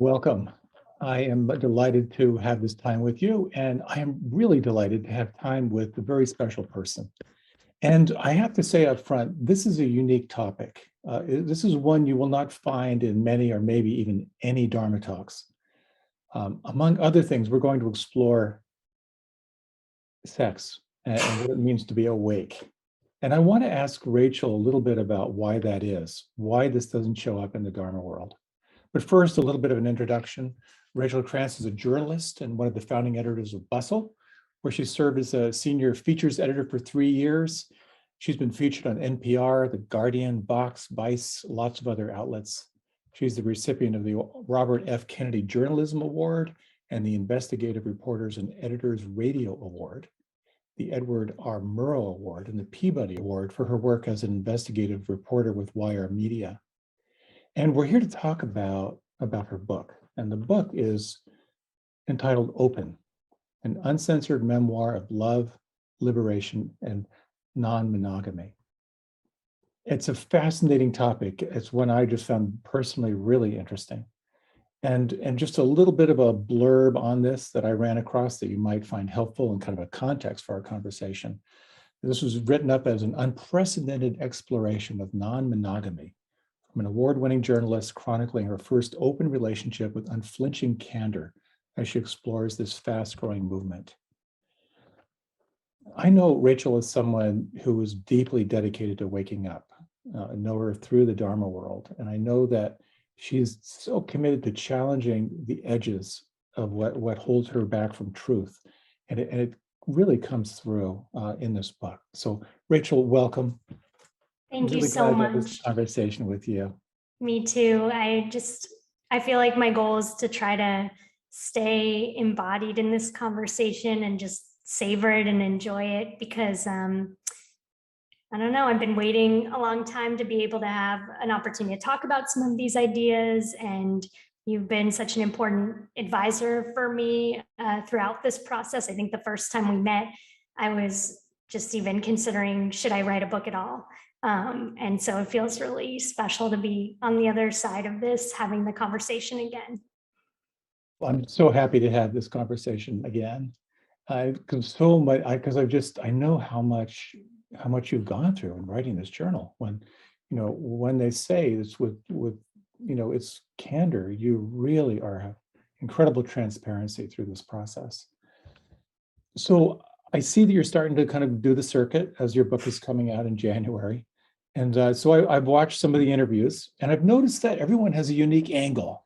welcome. I am delighted to have this time with you, and I am really delighted to have time with a very special person. And I have to say up front, this is a unique topic. This is one you will not find in many or maybe even any Dharma talks. Among other things, we're going to explore sex and what it means to be awake. And I want to ask Rachel a little bit about why that is, why this doesn't show up in the Dharma world. But first, a little bit of an introduction. Rachel Krantz is a journalist and one of the founding editors of Bustle, where she served as a senior features editor for 3 years. She's been featured on NPR, The Guardian, Vox, Vice, lots of other outlets. She's the recipient of the Robert F. Kennedy Journalism Award and the Investigative Reporters and Editors Radio Award, the Edward R. Murrow Award, and the Peabody Award for her work as an investigative reporter with Wire Media. And we're here to talk about her book. And the book is entitled Open, an uncensored memoir of love, liberation, and non-monogamy. It's a fascinating topic. It's one I just found personally really interesting. And just a little bit of a blurb on this that I ran across that you might find helpful and kind of a context for our conversation. This was written up as an unprecedented exploration of non-monogamy, an award-winning journalist chronicling her first open relationship with unflinching candor as she explores this fast-growing movement. I know Rachel is someone who is deeply dedicated to waking up. I know her through the Dharma world, and I know that she's so committed to challenging the edges of what holds her back from truth, and it really comes through in this book. So, Rachel, welcome. Thank you so much. This conversation with you. Me too. I feel like my goal is to try to stay embodied in this conversation and just savor it and enjoy it because I don't know, I've been waiting a long time to be able to have an opportunity to talk about some of these ideas, and you've been such an important advisor for me throughout this process. I think the first time we met, I was just even considering, should I write a book at all? And so it feels really special to be on the other side of this, having the conversation again. Well, I'm so happy to have this conversation again. Because I know how much you've gone through in writing this journal. When they say it's with it's candor, you really have incredible transparency through this process. So I see that you're starting to kind of do the circuit as your book is coming out in January. And so I've watched some of the interviews, and I've noticed that everyone has a unique angle.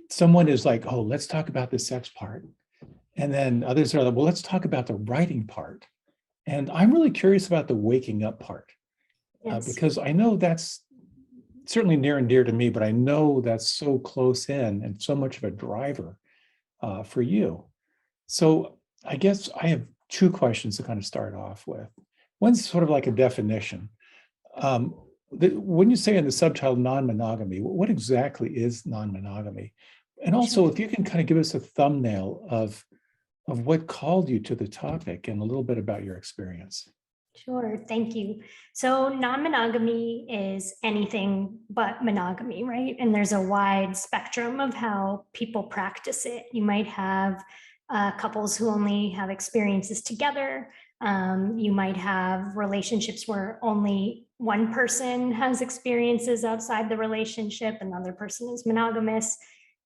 Someone is like, oh, let's talk about the sex part. And then others are like, well, let's talk about the writing part. And I'm really curious about the waking up part, because I know that's certainly near and dear to me, but I know that's so close in and so much of a driver for you. So I guess I have 2 questions to kind of start off with. One's sort of like a definition. When you say in the subtitle non-monogamy, what exactly is non-monogamy? And also, if you can kind of give us a thumbnail of what called you to the topic and a little bit about your experience. Sure, thank you. So non-monogamy is anything but monogamy, right? And there's a wide spectrum of how people practice it. You might have couples who only have experiences together. You might have relationships where only one person has experiences outside the relationship, another person is monogamous.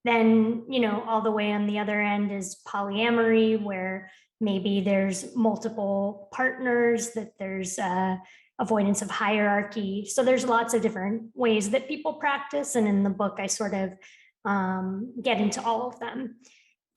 Then, all the way on the other end is polyamory, where maybe there's multiple partners, that there's avoidance of hierarchy. So there's lots of different ways that people practice. And in the book, I sort of get into all of them.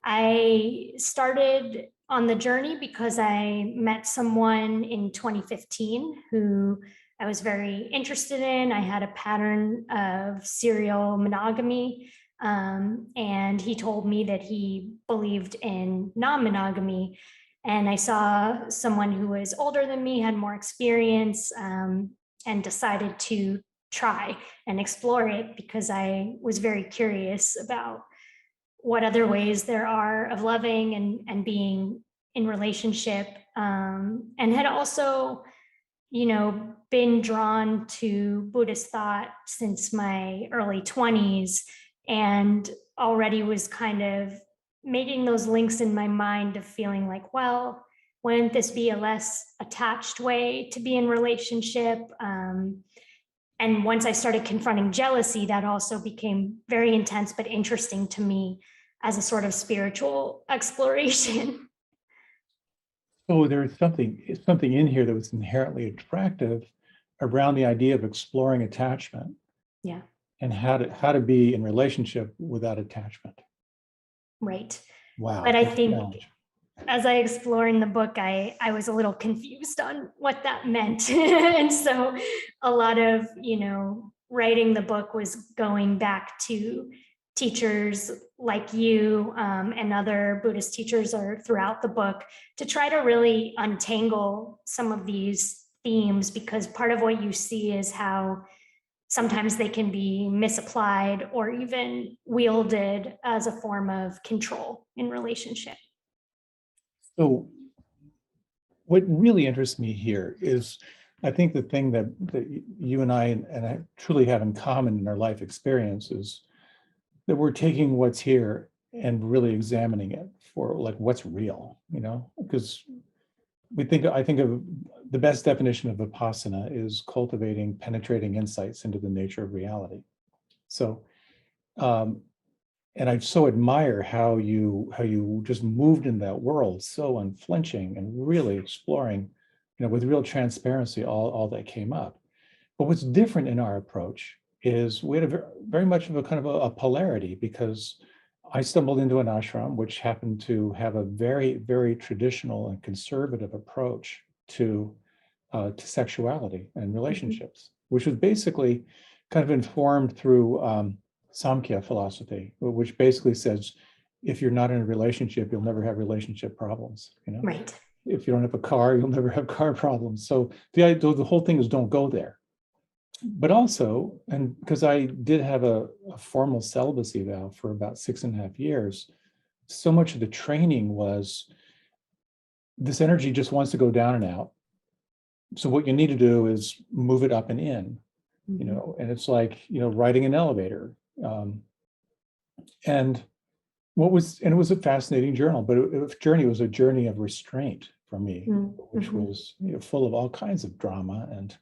I started on the journey because I met someone in 2015 who I was very interested in. I had a pattern of serial monogamy. And he told me that he believed in non-monogamy. And I saw someone who was older than me, had more experience, and decided to try and explore it because I was very curious about what other ways there are of loving and being in relationship, and had also, been drawn to Buddhist thought since my early 20s. And already was kind of making those links in my mind of feeling like, well, wouldn't this be a less attached way to be in relationship? And once I started confronting jealousy, that also became very intense but interesting to me as a sort of spiritual exploration. So there's something in here that was inherently attractive around the idea of exploring attachment. Yeah. And how to be in relationship without attachment. Right. Wow. But I think as I explore in the book, I was a little confused on what that meant. And so a lot of, writing the book was going back to teachers like you and other Buddhist teachers are throughout the book to try to really untangle some of these themes, because part of what you see is how sometimes they can be misapplied or even wielded as a form of control in relationship. So what really interests me here is, I think the thing that you and I truly have in common in our life experience is that we're taking what's here and really examining it for like what's real, because I think of the best definition of Vipassana is cultivating penetrating insights into the nature of reality. So, and I so admire how you just moved in that world so unflinching and really exploring, with real transparency, all that came up. But what's different in our approach is we had very much of a kind of a polarity, because I stumbled into an ashram which happened to have a very, very traditional and conservative approach to sexuality and relationships, which was basically kind of informed through Samkhya philosophy, which basically says, if you're not in a relationship, you'll never have relationship problems. Right. If you don't have a car, you'll never have car problems. So the whole thing is don't go there. But also, and because I did have a formal celibacy vow for about 6.5 years, so much of the training was this energy just wants to go down and out. So what you need to do is move it up and in, and it's like, riding an elevator. And it was a fascinating journey, but it was a journey of restraint for me, which was full of all kinds of drama and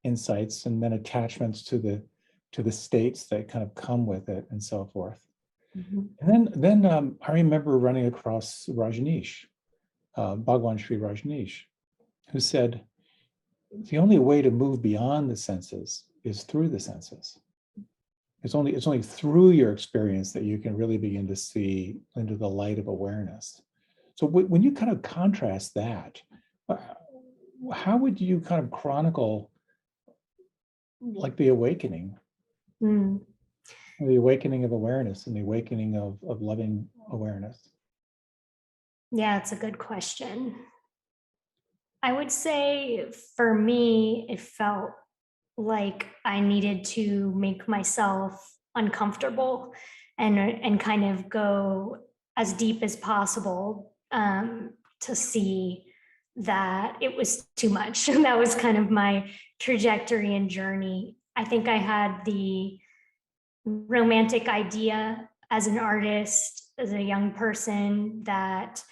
insights, and then attachments to the states that kind of come with it, and so forth. And then I remember running across Rajneesh, Bhagwan Sri Rajneesh, who said, the only way to move beyond the senses is through the senses. It's only through your experience that you can really begin to see into the light of awareness. So when you kind of contrast that, how would you kind of chronicle like the awakening, the awakening of awareness and the awakening of loving awareness? Yeah, it's a good question. I would say for me, it felt like I needed to make myself uncomfortable and kind of go as deep as possible to see that it was too much. That was kind of my trajectory and journey. I think I had the romantic idea as an artist, as a young person, that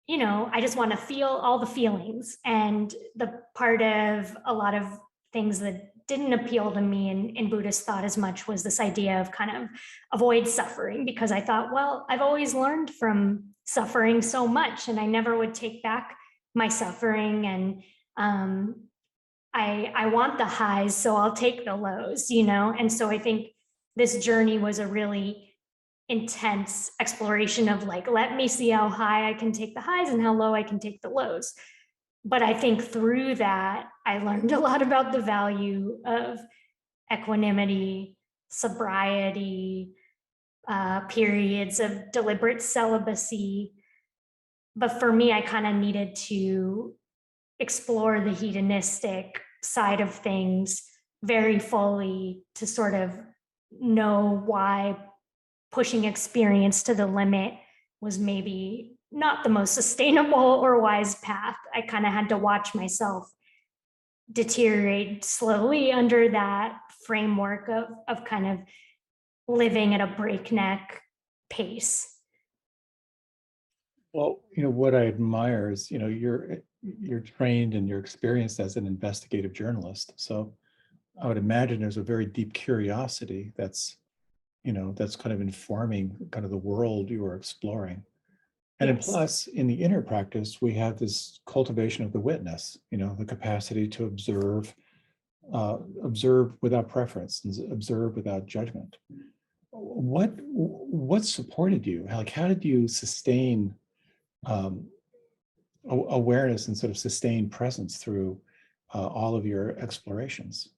I just want to feel all the feelings. And the part of a lot of things that didn't appeal to me in Buddhist thought as much was this idea of kind of avoid suffering, because I thought, well, I've always learned from suffering so much, and I never would take back my suffering. And I want the highs, so I'll take the lows, And so I think this journey was a really intense exploration of like, let me see how high I can take the highs and how low I can take the lows. But I think through that, I learned a lot about the value of equanimity, sobriety, periods of deliberate celibacy. But for me, I kind of needed to explore the hedonistic side of things very fully to sort of know why pushing experience to the limit was maybe not the most sustainable or wise path. I kind of had to watch myself deteriorate slowly under that framework of kind of living at a breakneck pace. Well, what I admire is, you're trained and you're experienced as an investigative journalist. So I would imagine there's a very deep curiosity that's kind of informing kind of the world you are exploring. And then Yes. plus, in the inner practice, we have this cultivation of the witness, the capacity to observe without preference, and observe without judgment. What supported you? Like, how did you sustain awareness and sort of sustain presence through all of your explorations?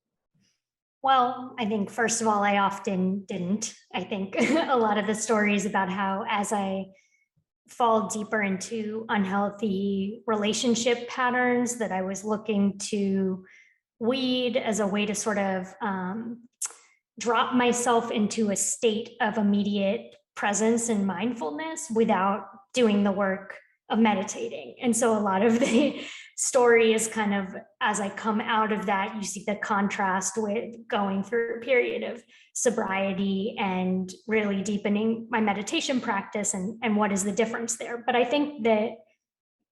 Well, I think first of all, I often didn't. I think a lot of the stories about how as I fall deeper into unhealthy relationship patterns that I was looking to weed as a way to sort of drop myself into a state of immediate presence and mindfulness without doing the work of meditating. And so a lot of the story is kind of, as I come out of that, you see the contrast with going through a period of sobriety and really deepening my meditation practice, and what is the difference there. But I think that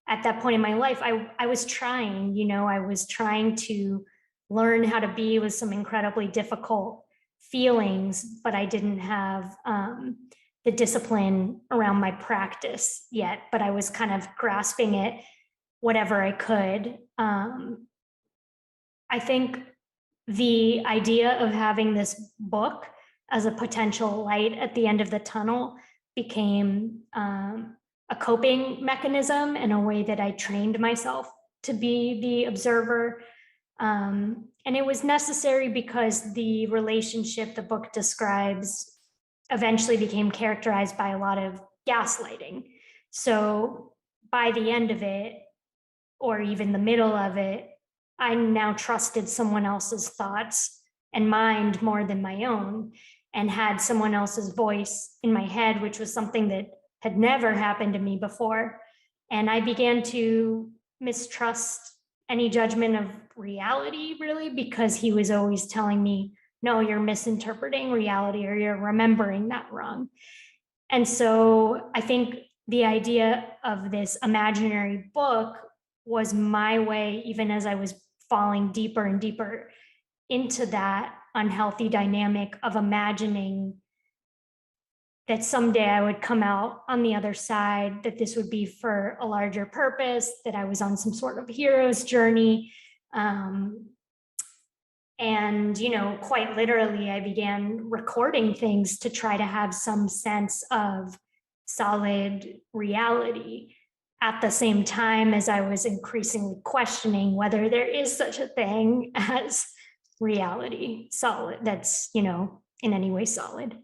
at that point in my life, I was trying, I was trying to learn how to be with some incredibly difficult feelings, but I didn't have the discipline around my practice yet, but I was kind of grasping it whatever I could. I think the idea of having this book as a potential light at the end of the tunnel became a coping mechanism and a way that I trained myself to be the observer. And it was necessary because the relationship the book describes eventually became characterized by a lot of gaslighting. So by the end of it, or even the middle of it, I now trusted someone else's thoughts and mind more than my own, and had someone else's voice in my head, which was something that had never happened to me before. And I began to mistrust any judgment of reality, really, because he was always telling me, no, you're misinterpreting reality, or you're remembering that wrong. And so I think the idea of this imaginary book was my way, even as I was falling deeper and deeper into that unhealthy dynamic of imagining that someday I would come out on the other side, that this would be for a larger purpose, that I was on some sort of hero's journey. And, quite literally, I began recording things to try to have some sense of solid reality, at the same time as I was increasingly questioning whether there is such a thing as reality, solid, that's, in any way solid.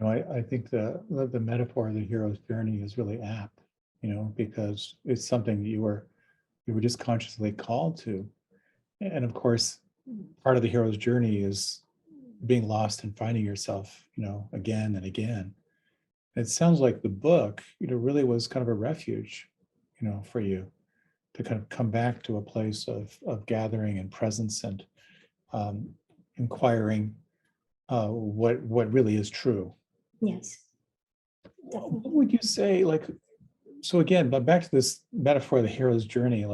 I think the metaphor of the hero's journey is really apt, because it's something you were just consciously called to. And of course, part of the hero's journey is being lost and finding yourself, again and again. It sounds like the book, really was kind of a refuge, for you to kind of come back to a place of gathering and presence and inquiring what really is true. Yes. What would you say, so again, but back to this metaphor of the hero's journey,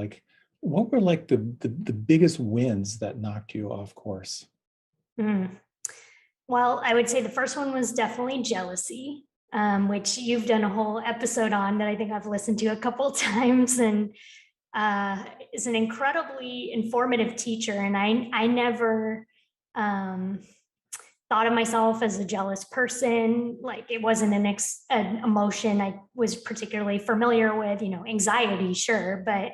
what were the biggest wins that knocked you off course? Well, I would say the first one was definitely jealousy, which you've done a whole episode on that I think I've listened to a couple of times, and is an incredibly informative teacher. And I never thought of myself as a jealous person. It wasn't an emotion I was particularly familiar with, anxiety, sure, but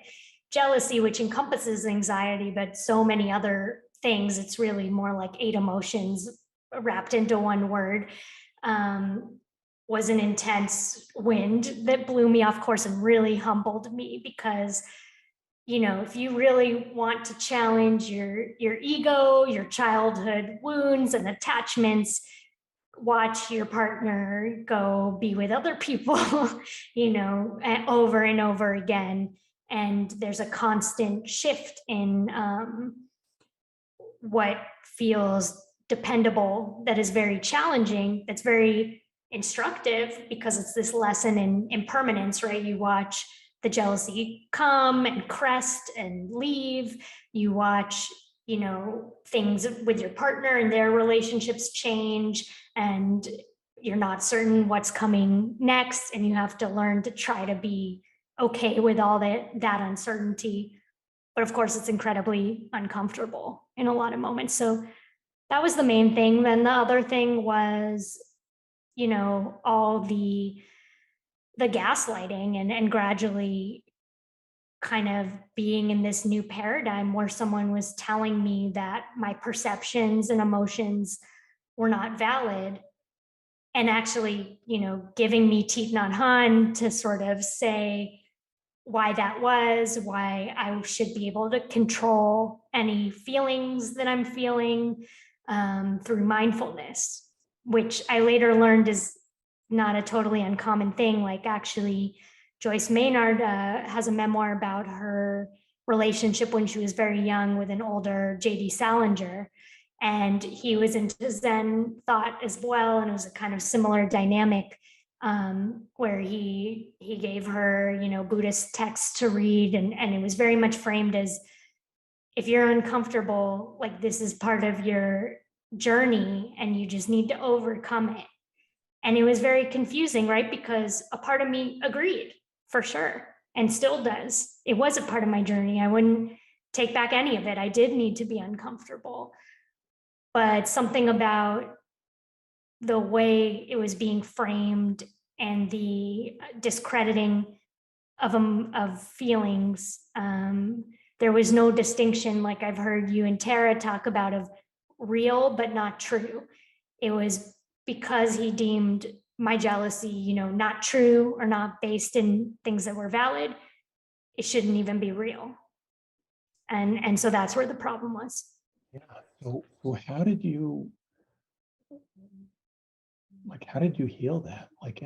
jealousy, which encompasses anxiety, but so many other things, it's really more like 8 emotions wrapped into one word, was an intense wind that blew me off course and really humbled me, because if you really want to challenge your ego, your childhood wounds and attachments, watch your partner go be with other people, over and over again. And there's a constant shift in what feels dependable, that is very challenging, that's very instructive because it's this lesson in impermanence, right? You watch the jealousy come and crest and leave. You watch, things with your partner and their relationships change, and you're not certain what's coming next, and you have to learn to try to be okay with all that uncertainty. But of course, it's incredibly uncomfortable in a lot of moments. So that was the main thing. Then the other thing was, all the gaslighting and gradually kind of being in this new paradigm where someone was telling me that my perceptions and emotions were not valid, and actually, giving me Thich Nhat Hanh to sort of say why that was, why I should be able to control any feelings that I'm feeling through mindfulness, which I later learned is not a totally uncommon thing. Like, actually, Joyce Maynard has a memoir about her relationship when she was very young with an older J.D. Salinger. And he was into Zen thought as well. And it was a kind of similar dynamic where he gave her, Buddhist texts to read. And it was very much framed as, if you're uncomfortable, like, this is part of your journey and you just need to overcome it. And it was very confusing, right? Because a part of me agreed, for sure, and still does. It was a part of my journey. I wouldn't take back any of it. I did need to be uncomfortable. But something about the way it was being framed and the discrediting of feelings, there was no distinction, like I've heard you and Tara talk about, of real but not true. It was because he deemed my jealousy, not true or not based in things that were valid, it shouldn't even be real. And so that's where the problem was. Yeah. So how did you heal that? Like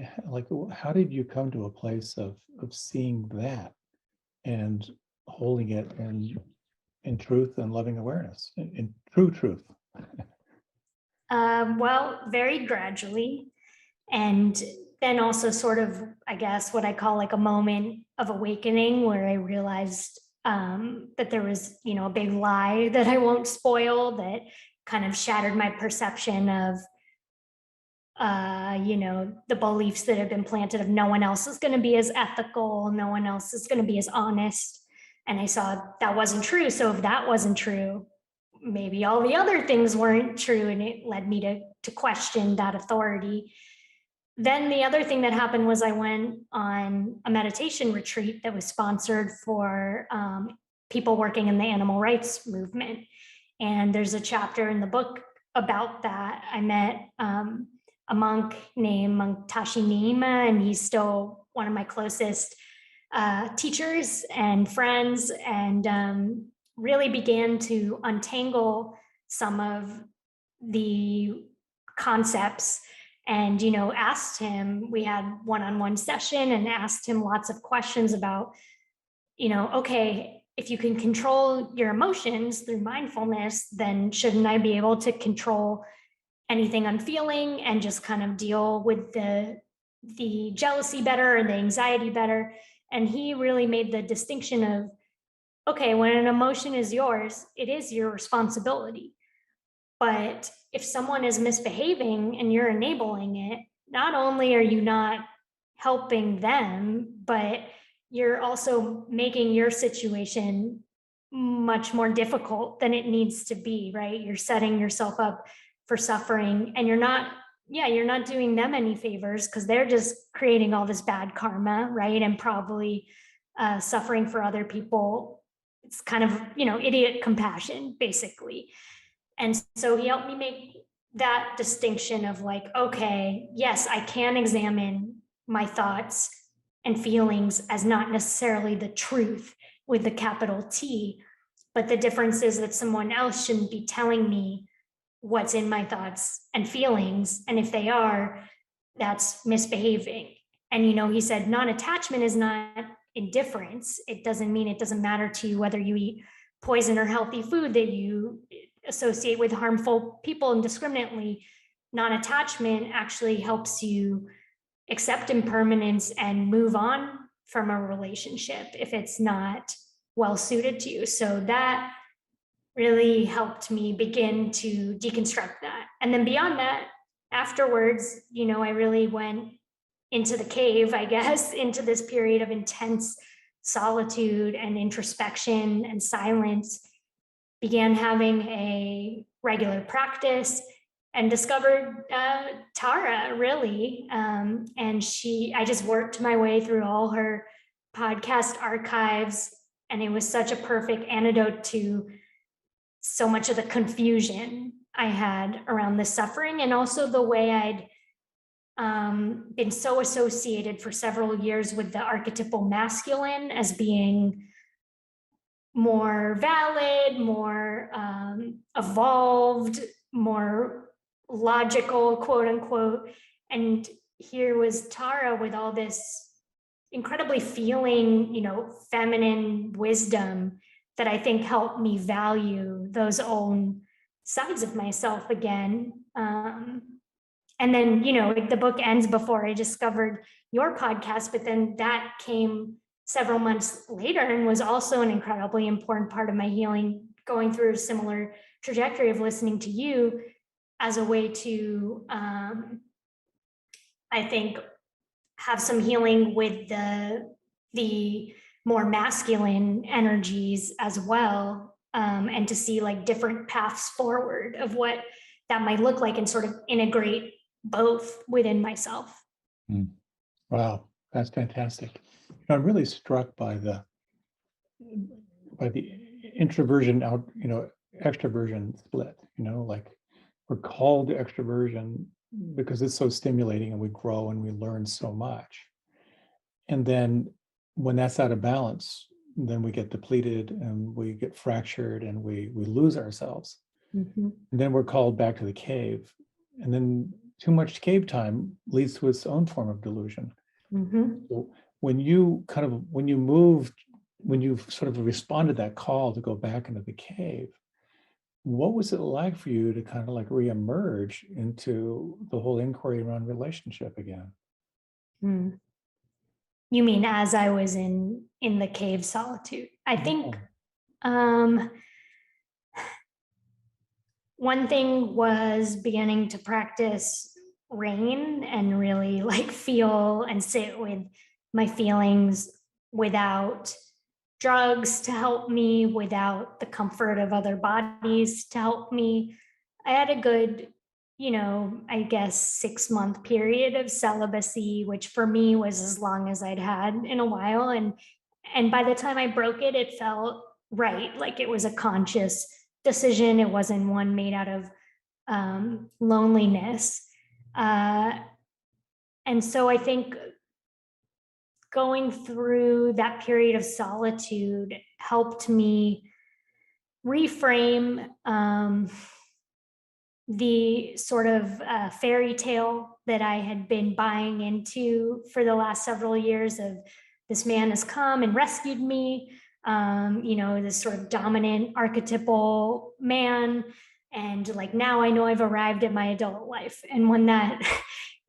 how did you come to a place of seeing that and holding it in truth and loving awareness, in true truth? Well, very gradually. And then also sort of, I guess, what I call like a moment of awakening, where I realized that there was, a big lie that I won't spoil, that kind of shattered my perception of, the beliefs that have been planted of no one else is going to be as ethical, no one else is going to be as honest. And I saw that wasn't true. So if that wasn't true, maybe all the other things weren't true. And it led me to question that authority. Then the other thing that happened was I went on a meditation retreat that was sponsored for people working in the animal rights movement. And there's a chapter in the book about that. I met a monk named Monk Tashi Nima, and he's still one of my closest teachers and friends, and really began to untangle some of the concepts. And, asked him, we had one-on-one session and asked him lots of questions about, okay, if you can control your emotions through mindfulness, then shouldn't I be able to control anything I'm feeling and just kind of deal with the jealousy better and the anxiety better? And he really made the distinction of, okay, when an emotion is yours, it is your responsibility. But if someone is misbehaving and you're enabling it, not only are you not helping them, but you're also making your situation much more difficult than it needs to be, right? You're setting yourself up for suffering, and you're not doing them any favors, because they're just creating all this bad karma, right? And probably suffering for other people. It's kind of, idiot compassion, basically. And so he helped me make that distinction of like, okay, yes, I can examine my thoughts and feelings as not necessarily the truth with the capital T, but the difference is that someone else shouldn't be telling me what's in my thoughts and feelings. And if they are, that's misbehaving. And, he said, non-attachment is not indifference. It doesn't mean it doesn't matter to you whether you eat poison or healthy food, that you associate with harmful people indiscriminately. non-attachment actually helps you accept impermanence and move on from a relationship if it's not well suited to you. So that really helped me begin to deconstruct that. And then beyond that, afterwards, I really went into the cave, I guess, into this period of intense solitude and introspection and silence, began having a regular practice, and discovered Tara, really. And I just worked my way through all her podcast archives, and it was such a perfect antidote to so much of the confusion I had around the suffering, and also the way I'd been so associated for several years with the archetypal masculine as being more valid, more evolved, more logical, quote unquote. And here was Tara with all this incredibly feeling, feminine wisdom that I think helped me value those own sides of myself again. And then, the book ends before I discovered your podcast, but then that came several months later and was also an incredibly important part of my healing, going through a similar trajectory of listening to you as a way to, I think, have some healing with the more masculine energies as well, and to see like different paths forward of what that might look like, and sort of integrate both within myself. Wow, that's fantastic. I'm really struck by the introversion out, extroversion split. Like we're called to extroversion because it's so stimulating, and we grow and we learn so much. And then when that's out of balance, then we get depleted and we get fractured and we lose ourselves. And then we're called back to the cave. And then too much cave time leads to its own form of delusion. So when you sort of responded to that call to go back into the cave, what was it like for you to kind of like reemerge into the whole inquiry around relationship again? You mean as I was in the cave solitude? I think one thing was beginning to practice rain and really like feel and sit with my feelings without drugs to help me, without the comfort of other bodies to help me. I had a good, I guess 6-month period of celibacy, which for me was as long as I'd had in a while. And by the time I broke it, it felt right. Like it was a conscious decision. It wasn't one made out of loneliness. And so I think going through that period of solitude helped me reframe the sort of fairy tale that I had been buying into for the last several years of this man has come and rescued me, this sort of dominant archetypal man. And like, now I know I've arrived at my adult life. And when that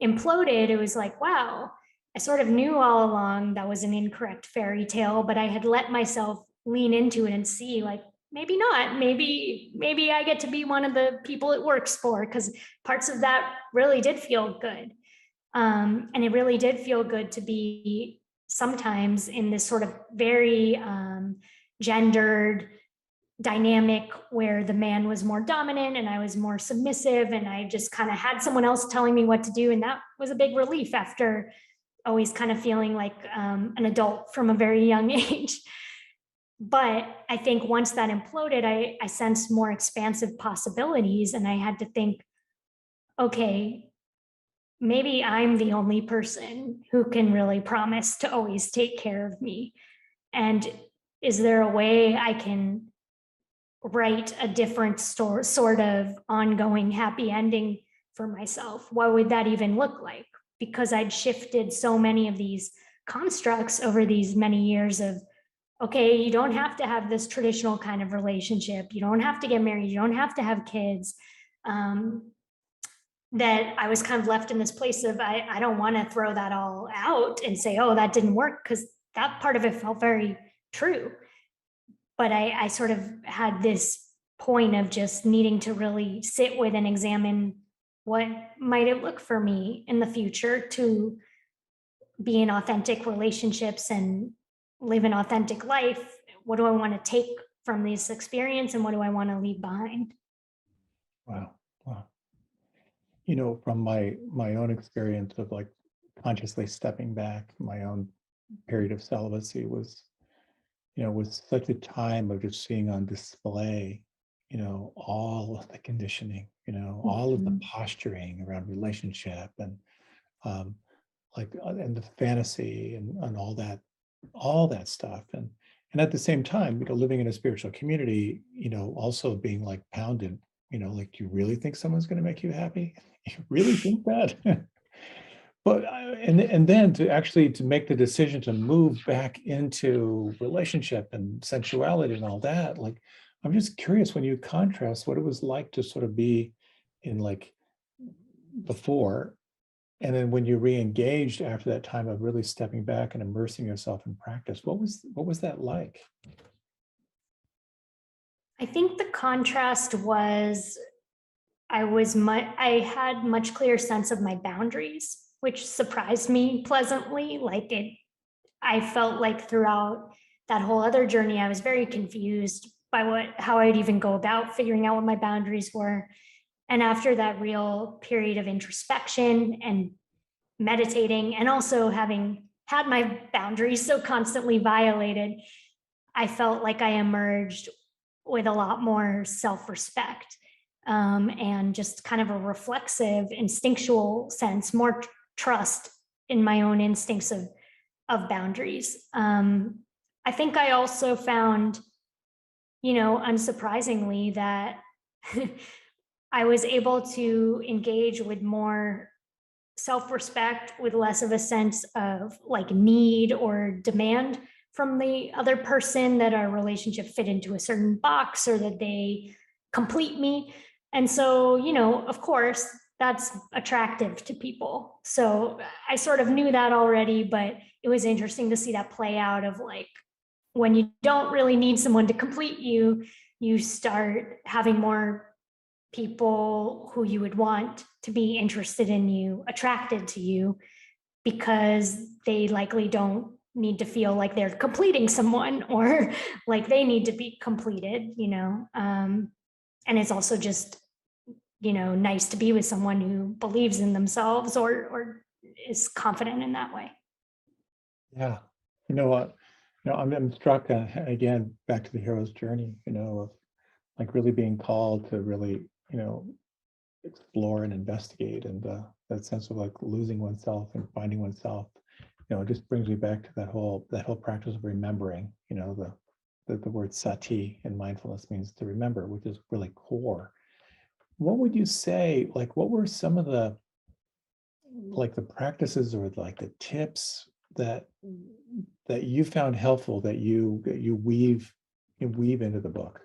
imploded, it was like, wow, I sort of knew all along that was an incorrect fairy tale, but I had let myself lean into it and see like, maybe not, maybe I get to be one of the people it works for, because parts of that really did feel good. And it really did feel good to be sometimes in this sort of very gendered dynamic where the man was more dominant and I was more submissive, and I just kind of had someone else telling me what to do. And that was a big relief after always kind of feeling like an adult from a very young age. But I think once that imploded, I sensed more expansive possibilities, and I had to think, okay, maybe I'm the only person who can really promise to always take care of me. And is there a way I can write a different sort of ongoing happy ending for myself? What would that even look like? Because I'd shifted so many of these constructs over these many years of, okay, you don't have to have this traditional kind of relationship. You don't have to get married. You don't have to have kids. that I was kind of left in this place of, I don't want to throw that all out and say, oh, that didn't work, because that part of it felt very true. But I sort of had this point of just needing to really sit with and examine what might it look for me in the future to be in authentic relationships and live an authentic life. What do I want to take from this experience, and what do I want to leave behind? Wow. Wow. From my own experience of like consciously stepping back, my own period of celibacy was such a time of just seeing on display, all of the conditioning, all of the Mhm. posturing around relationship and um, and the fantasy and all that stuff. And at the same time, living in a spiritual community, also being like pounded, like, do you really think someone's going to make you happy? You really think that? But and then to make the decision to move back into relationship and sensuality and all that, like, I'm just curious, when you contrast what it was like to sort of be in like before, and then when you re-engaged after that time of really stepping back and immersing yourself in practice, what was that like? I think the contrast was, I had much clearer sense of my boundaries, which surprised me pleasantly. I felt like throughout that whole other journey, I was very confused by how I'd even go about figuring out what my boundaries were. And after that real period of introspection and meditating, and also having had my boundaries so constantly violated, I felt like I emerged with a lot more self-respect, and just kind of a reflexive, instinctual sense, more trust in my own instincts of boundaries. I think I also found, unsurprisingly, that I was able to engage with more self-respect, with less of a sense of like need or demand from the other person, that our relationship fit into a certain box or that they complete me. And so, of course, that's attractive to people. So I sort of knew that already, but it was interesting to see that play out of like, when you don't really need someone to complete you, you start having more people who you would want to be interested in you, attracted to you, because they likely don't need to feel like they're completing someone, or like they need to be completed. And it's also just, nice to be with someone who believes in themselves, or is confident in that way. Yeah. You know what? I'm struck again back to the hero's journey, of like really being called to really, explore and investigate, and that sense of like losing oneself and finding oneself. It just brings me back to that whole practice of remembering. The word sati in mindfulness means to remember, which is really core. What would you say? Like, what were some of the practices or like the tips that you found helpful, that you weave into the book?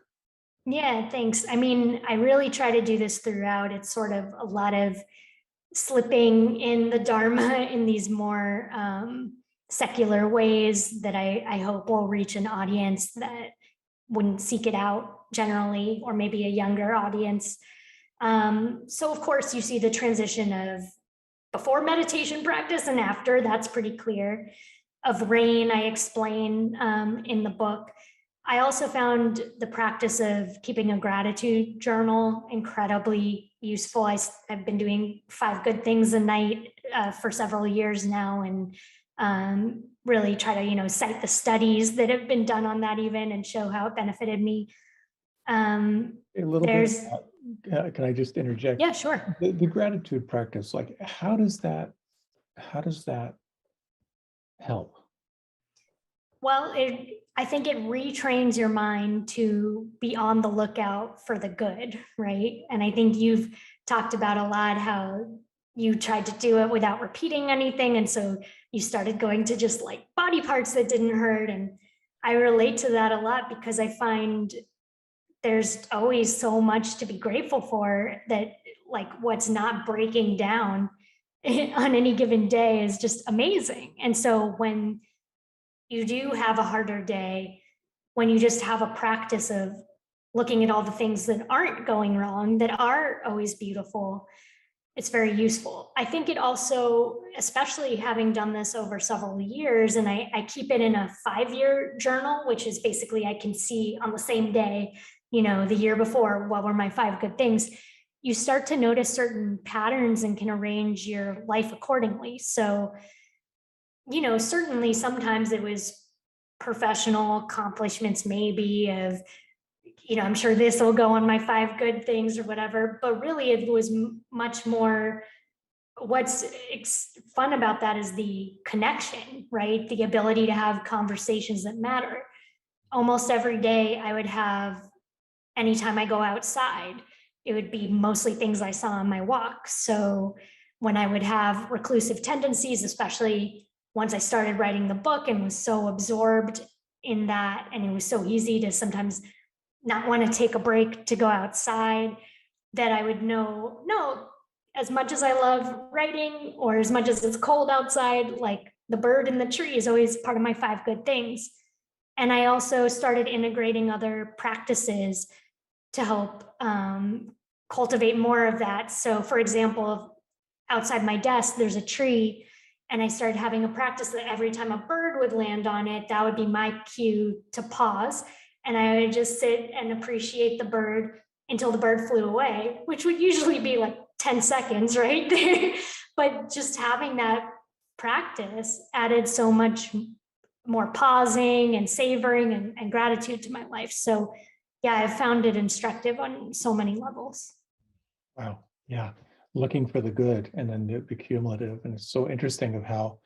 Yeah, thanks. I mean, I really try to do this throughout. It's sort of a lot of slipping in the Dharma in these more secular ways that I hope will reach an audience that wouldn't seek it out generally, or maybe a younger audience. So, of course, you see the transition of before meditation practice and after. That's pretty clear. Of rain, I explain in the book. I also found the practice of keeping a gratitude journal incredibly useful. I've been doing 5 good things a night for several years now, and really try to, cite the studies that have been done on that even, and show how it benefited me. A little bit There's, can I just interject? yeah, sure. The gratitude practice, like, how does that help? Well, I think it retrains your mind to be on the lookout for the good, right? And I think you've talked about a lot how you tried to do it without repeating anything. And so you started going to just like body parts that didn't hurt. And I relate to that a lot, because I find there's always so much to be grateful for that like what's not breaking down on any given day is just amazing. And so when you do have a harder day, when you just have a practice of looking at all the things that aren't going wrong, that are always beautiful, it's very useful. I think it also, especially having done this over several years, and I keep it in a 5-year journal, which is basically I can see on the same day, the year before, what were my 5 good things. You start to notice certain patterns and can arrange your life accordingly. So, certainly sometimes it was professional accomplishments, maybe of, I'm sure this will go on my 5 good things or whatever, but really it was much more, what's fun about that is the connection, right? The ability to have conversations that matter. Almost every day I would have, anytime I go outside, it would be mostly things I saw on my walk. So when I would have reclusive tendencies, especially once I started writing the book and was so absorbed in that, and it was so easy to sometimes not want to take a break to go outside, that I would know, no, as much as I love writing or as much as it's cold outside, like the bird in the tree is always part of my 5 good things. And I also started integrating other practices to help cultivate more of that. So for example, outside my desk, there's a tree, and I started having a practice that every time a bird would land on it, that would be my cue to pause. And I would just sit and appreciate the bird until the bird flew away, which would usually be like 10 seconds, right? But just having that practice added so much more pausing and savoring and gratitude to my life. So yeah, I've found it instructive on so many levels. Wow. Yeah. Looking for the good and then the cumulative. And it's so interesting of how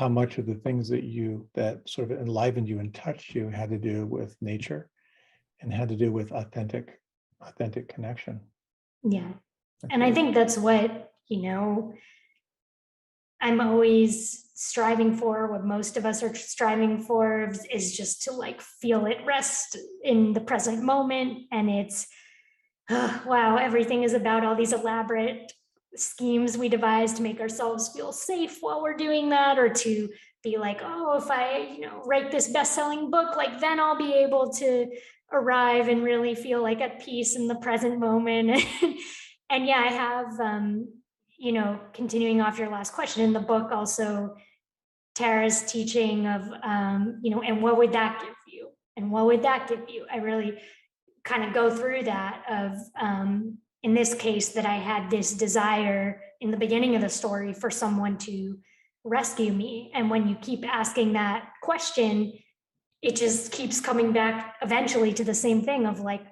much of the things that sort of enlivened you and touched you had to do with nature and had to do with authentic connection. Yeah. And I think that's what, I'm always striving for, what most of us are striving for, is just to like feel it rest in the present moment. And it's, wow, everything is about all these elaborate schemes we devise to make ourselves feel safe while we're doing that, or to be like, oh, if I, write this best-selling book, like then I'll be able to arrive and really feel like at peace in the present moment. And yeah, I have, continuing off your last question, in the book also, Tara's teaching of, and what would that give you? And what would that give you? I really kind of go through that of, in this case, that I had this desire in the beginning of the story for someone to rescue me. And when you keep asking that question, it just keeps coming back eventually to the same thing of like,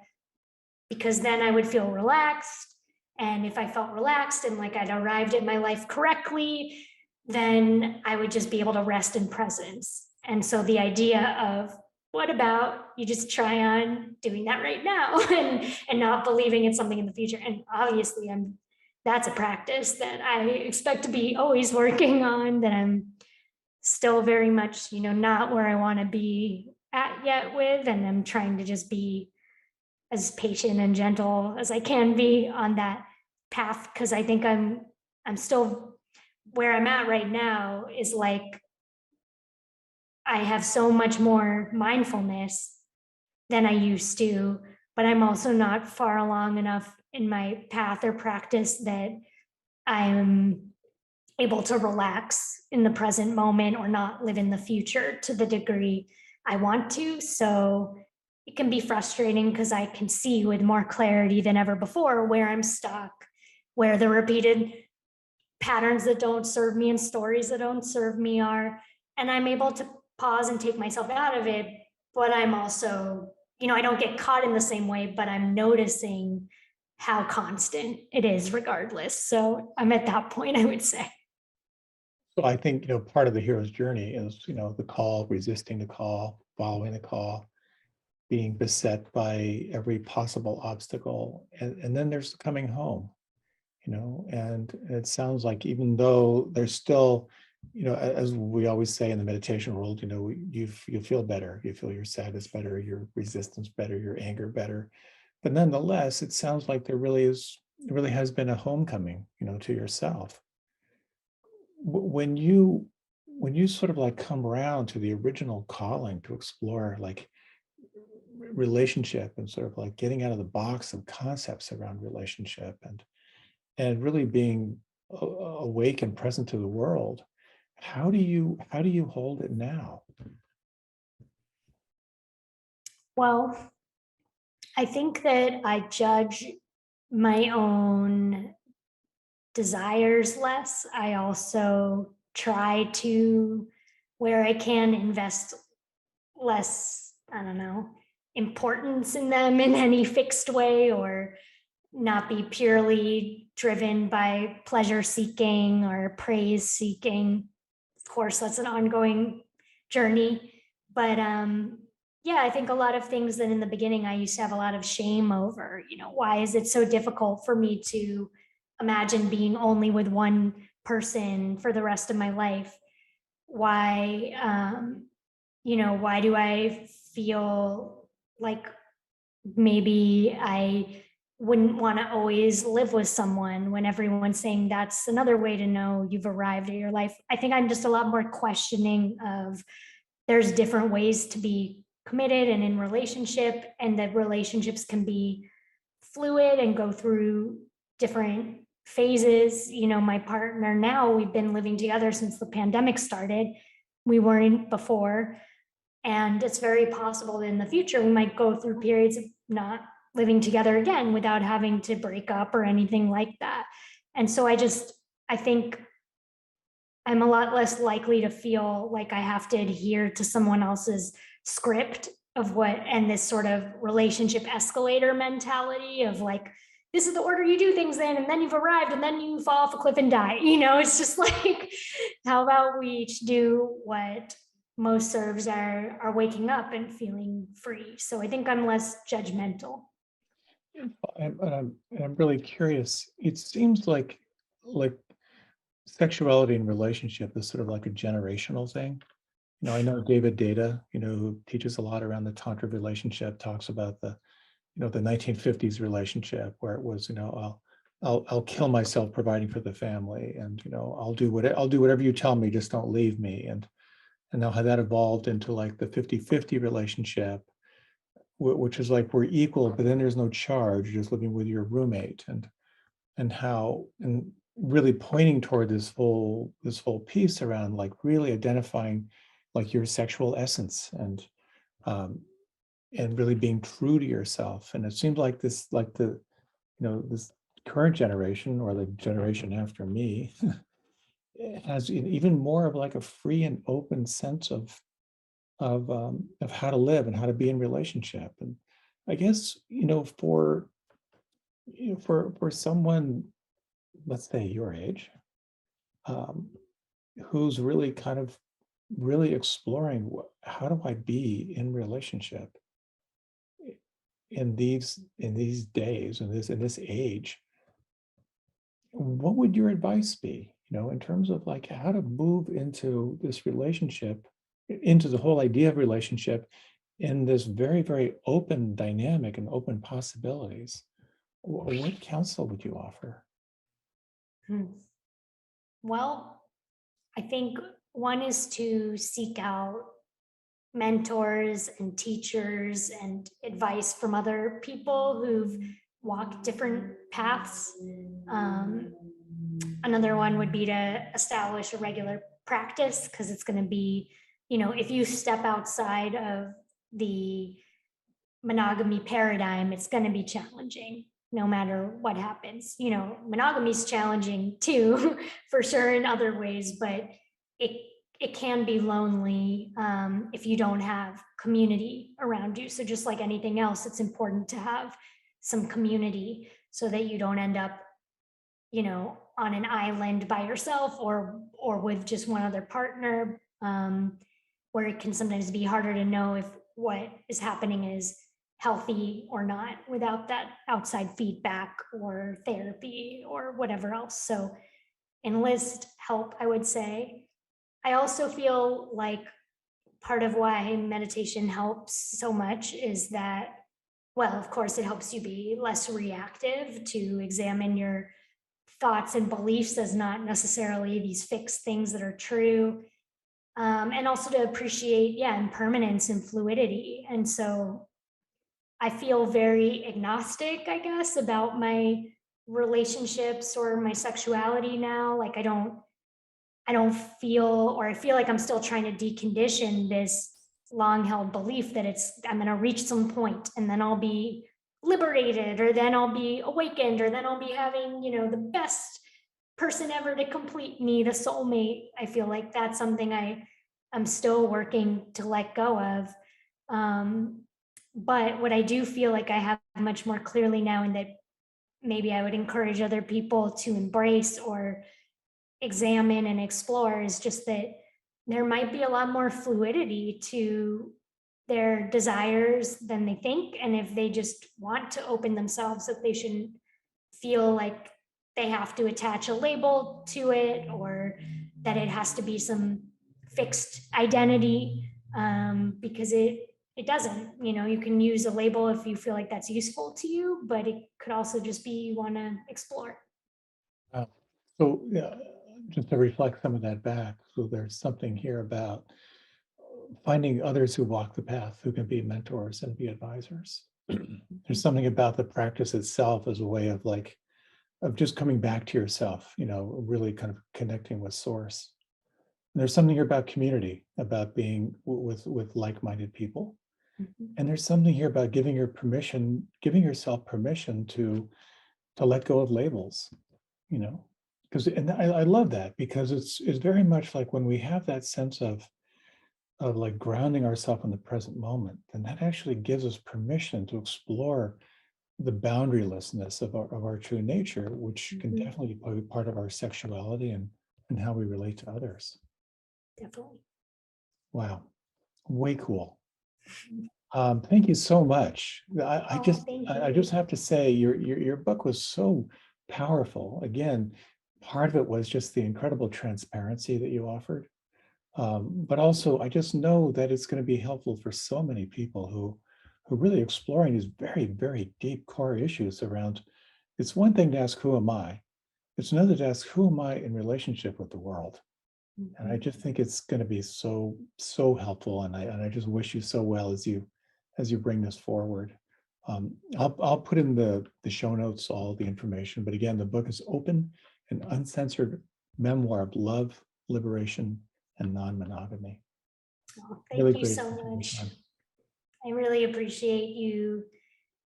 because then I would feel relaxed. And if I felt relaxed and like I'd arrived at my life correctly, then I would just be able to rest in presence. And so the idea of, what about you just try on doing that right now and not believing it's something in the future? And obviously that's a practice that I expect to be always working on, that I'm still very much, not where I want to be at yet with, and I'm trying to just be as patient and gentle as I can be on that path, because I think I'm still where I'm at right now is like, I have so much more mindfulness than I used to, but I'm also not far along enough in my path or practice that I'm able to relax in the present moment or not live in the future to the degree I want to. So it can be frustrating because I can see with more clarity than ever before where I'm stuck, where the repeated patterns that don't serve me and stories that don't serve me are, and I'm able to pause and take myself out of it. But I'm also, I don't get caught in the same way, but I'm noticing how constant it is regardless. So I'm at that point, I would say. So I think, part of the hero's journey is, the call, resisting the call, following the call, being beset by every possible obstacle. And then there's coming home, and it sounds like even though there's still, as we always say in the meditation world, you feel better, you feel your sadness better, your resistance better, your anger better. But nonetheless, it sounds like there really is it really has been a homecoming, to yourself. When you sort of like come around to the original calling to explore like relationship and sort of like getting out of the box of concepts around relationship and really being awake and present to the world, how do you hold it now? Well, I think that I judge my own desires less. I also try to, where I can, invest less, I don't know, importance in them in any fixed way, or not be purely driven by pleasure seeking or praise seeking. Of course, that's an ongoing journey. But yeah, I think a lot of things that in the beginning I used to have a lot of shame over, why is it so difficult for me to imagine being only with one person for the rest of my life? Why, why do I feel like maybe I wouldn't want to always live with someone when everyone's saying that's another way to know you've arrived at your life? I think I'm just a lot more questioning of there's different ways to be committed and in relationship, and that relationships can be fluid and go through different phases. My partner now, we've been living together since the pandemic started. We weren't before. And it's very possible that in the future, we might go through periods of not living together again without having to break up or anything like that. And so I think I'm a lot less likely to feel like I have to adhere to someone else's script of what, and this sort of relationship escalator mentality of like, this is the order you do things in, and then you've arrived, and then you fall off a cliff and die. It's just like, how about we each do what most serves are waking up and feeling free. So I think I'm less judgmental. I'm really curious. It seems like sexuality and relationship is sort of like a generational thing. I know David Data, who teaches a lot around the Tantra relationship, talks about the 1950s relationship where it was, I'll kill myself providing for the family, and I'll do whatever you tell me, just don't leave me. And now how that evolved into like the 50-50 relationship, which is like we're equal, but then there's no charge, you're just living with your roommate, and really pointing toward this whole piece around like really identifying like your sexual essence and really being true to yourself. And it seems like this, like this current generation or the generation after me has even more of like a free and open sense of how to live and how to be in relationship. And I guess for someone, let's say your age, um, who's really kind of really exploring how do I be in relationship in these days, in this age, what would your advice be, in terms of like how to move into this relationship, into the whole idea of relationship in this very, very open dynamic and open possibilities? What counsel would you offer? Well, I think one is to seek out mentors and teachers and advice from other people who've walked different paths. Another one would be to establish a regular practice, because it's going to be, if you step outside of the monogamy paradigm, it's going to be challenging no matter what happens. Monogamy is challenging too, for sure, in other ways, but it can be lonely if you don't have community around you. So just like anything else, it's important to have some community so that you don't end up, on an island by yourself or with just one other partner, where it can sometimes be harder to know if what is happening is healthy or not without that outside feedback or therapy or whatever else. So enlist help, I would say. I also feel like part of why meditation helps so much is that well, of course, it helps you be less reactive, to examine your thoughts and beliefs as not necessarily these fixed things that are true. And also to appreciate, yeah, impermanence and fluidity. And so I feel very agnostic, I guess, about my relationships or my sexuality now. Like I don't feel, or I feel like I'm still trying to decondition this long held belief that I'm going to reach some point and then I'll be liberated, or then I'll be awakened, or then I'll be having, the best person ever to complete me, the soulmate. I feel like that's something I'm still working to let go of. Um, but what I do feel like I have much more clearly now, and that maybe I would encourage other people to embrace or examine and explore, is just that there might be a lot more fluidity to their desires than they think. And if they just want to open themselves, that they shouldn't feel like they have to attach a label to it, or that it has to be some fixed identity, because it doesn't. You can use a label if you feel like that's useful to you, but it could also just be you want to explore. Wow. So yeah, just to reflect some of that back, so there's something here about finding others who walk the path, who can be mentors and be advisors. There's something about the practice itself as a way of just coming back to yourself, really kind of connecting with source. And there's something here about community, about being with like-minded people. Mhm. And there's something here about giving yourself permission to let go of labels, because, and I love that, because it's very much like when we have that sense of like grounding ourselves in the present moment, then that actually gives us permission to explore the boundarylessness of our true nature, which can Mhm. definitely be part of our sexuality and how we relate to others. Definitely. Wow, way cool. Thank you so much. Oh, thank I you. just have to say your book was so powerful. Again, part of it was just the incredible transparency that you offered. But also, I just know that it's going to be helpful for so many people who really exploring these very, very deep core issues around. It's one thing to ask, who am I? It's another to ask, who am I in relationship with the world? And I Mhm. just think it's going to be so, so helpful. And I just wish you so well as you bring this forward. I'll put in the show notes all the information. But again, the book is Open and Uncensored Memoir of Love, Liberation, and Non-Monogamy. Oh, Really thank you great so to your much. time. I really appreciate you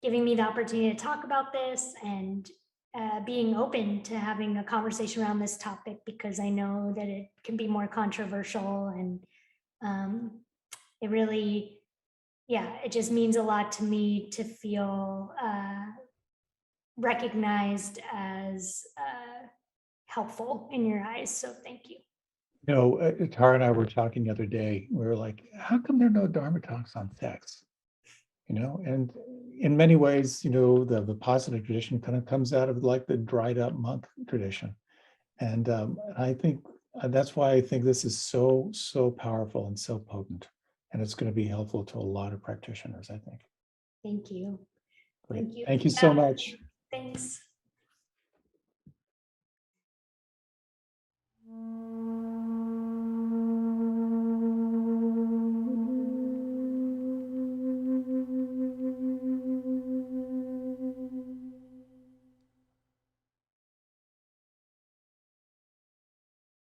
giving me the opportunity to talk about this, and being open to having a conversation around this topic, because I know that it can be more controversial, and um, it really, yeah, it just means a lot to me to feel recognized as helpful in your eyes. So thank you. Tara and I were talking the other day. We were like, how come there are no Dharma talks on sex? And in many ways, the positive tradition kind of comes out of like the dried up monk tradition. And I think that's why I think this is so, so powerful and so potent. And it's going to be helpful to a lot of practitioners, I think. Thank you. Great. Thank you. Thank you so Yeah, much. thanks.